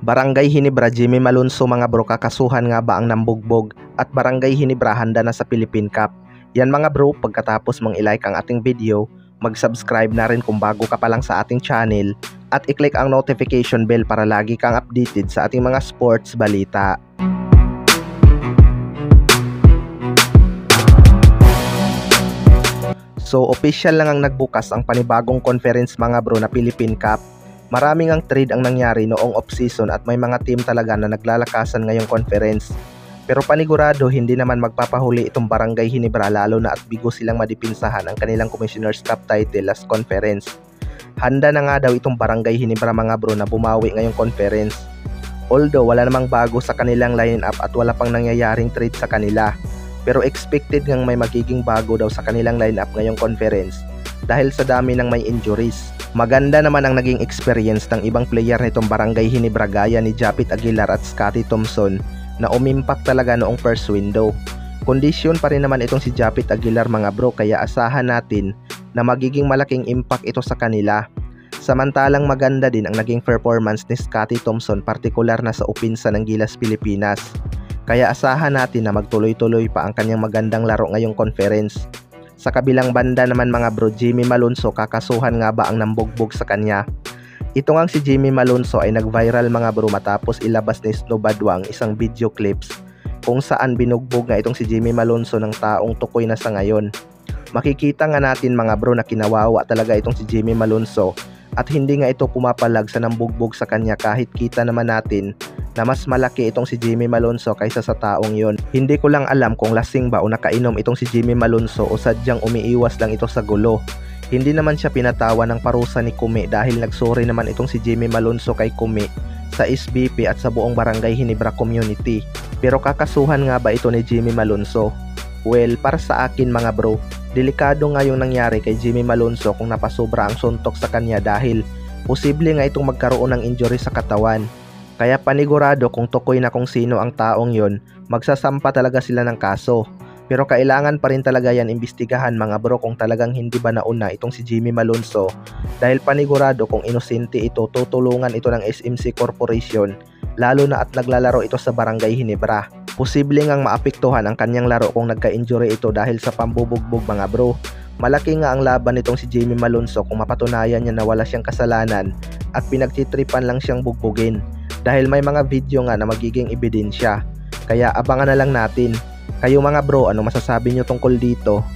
Barangay Hinebra, Jimmy Malonzo mga bro, kakasuhan nga ba ang nambugbog at Barangay Hinebra handa na sa Philippine Cup? Yan mga bro, pagkatapos mong ilike ang ating video, mag-subscribe na rin kung bago ka pa lang sa ating channel at i-click ang notification bell para lagi kang updated sa ating mga sports balita. So official lang ang nagbukas ang panibagong conference mga bro na Philippine Cup. Maraming ang trade ang nangyari noong off-season at may mga team talaga na naglalakasan ngayong conference. Pero panigurado hindi naman magpapahuli itong Barangay Hinebra lalo na at bigo silang madipinsahan ang kanilang Commissioner's Cup title last conference. Handa na nga daw itong Barangay Hinebra mga bro na bumawi ngayong conference. Although wala namang bago sa kanilang lineup at wala pang nangyayaring trade sa kanila. Pero expected ngang may magiging bago daw sa kanilang lineup ngayong conference dahil sa dami ng may injuries. Maganda naman ang naging experience ng ibang player nitong Barangay Hinebra gaya ni Japit Aguilar at Scotty Thompson na umimpak talaga noong first window. Kondisyon pa rin naman itong si Japit Aguilar mga bro kaya asahan natin na magiging malaking impact ito sa kanila. Samantalang maganda din ang naging performance ni Scotty Thompson partikular na sa upinsa ng Gilas Pilipinas. Kaya asahan natin na magtuloy-tuloy pa ang kanyang magandang laro ngayong conference. Sa kabilang banda naman mga bro, Jimmy Malonzo kakasuhan nga ba ang nambugbog sa kanya? Ito ngang si Jimmy Malonzo ay nag-viral mga bro matapos ilabas ni Snow Badwang isang video clips kung saan binugbog nga itong si Jimmy Malonzo ng taong tukoy na sa ngayon. Makikita nga natin mga bro na kinawawa talaga itong si Jimmy Malonzo at hindi nga ito pumapalag sa nambugbog sa kanya kahit kita naman natin na mas malaki itong si Jimmy Malonzo kaysa sa taong yon. Hindi ko lang alam kung lasing ba o nakainom itong si Jimmy Malonzo o sadyang umiiwas lang ito sa gulo. Hindi naman siya pinatawa ng parusa ni Kumi dahil nagsorry naman itong si Jimmy Malonzo kay Kumi sa SBP at sa buong Barangay Hinebra community. Pero kakasuhan nga ba ito ni Jimmy Malonzo? Well, para sa akin mga bro, delikado nga yung nangyari kay Jimmy Malonzo kung napasobra ang suntok sa kanya dahil posible nga itong magkaroon ng injury sa katawan. Kaya panigurado kung tukoy na kung sino ang taong yon, magsasampa talaga sila ng kaso. Pero kailangan pa rin talaga yan imbestigahan mga bro kung talagang hindi ba nauna itong si Jimmy Malonzo. Dahil panigurado kung inosente ito, tutulungan ito ng SMC Corporation, lalo na at naglalaro ito sa Barangay Hinebra. Posible ngang maapektuhan ang kanyang laro kung nagka-injury ito dahil sa pambubugbog mga bro. Malaki nga ang laban nitong si Jimmy Malonzo kung mapatunayan niya na wala siyang kasalanan at pinagtitripan lang siyang bugbugin. Dahil may mga video nga na magiging ebidensya. Kaya abangan na lang natin. Kayo mga bro, ano masasabi nyo tungkol dito?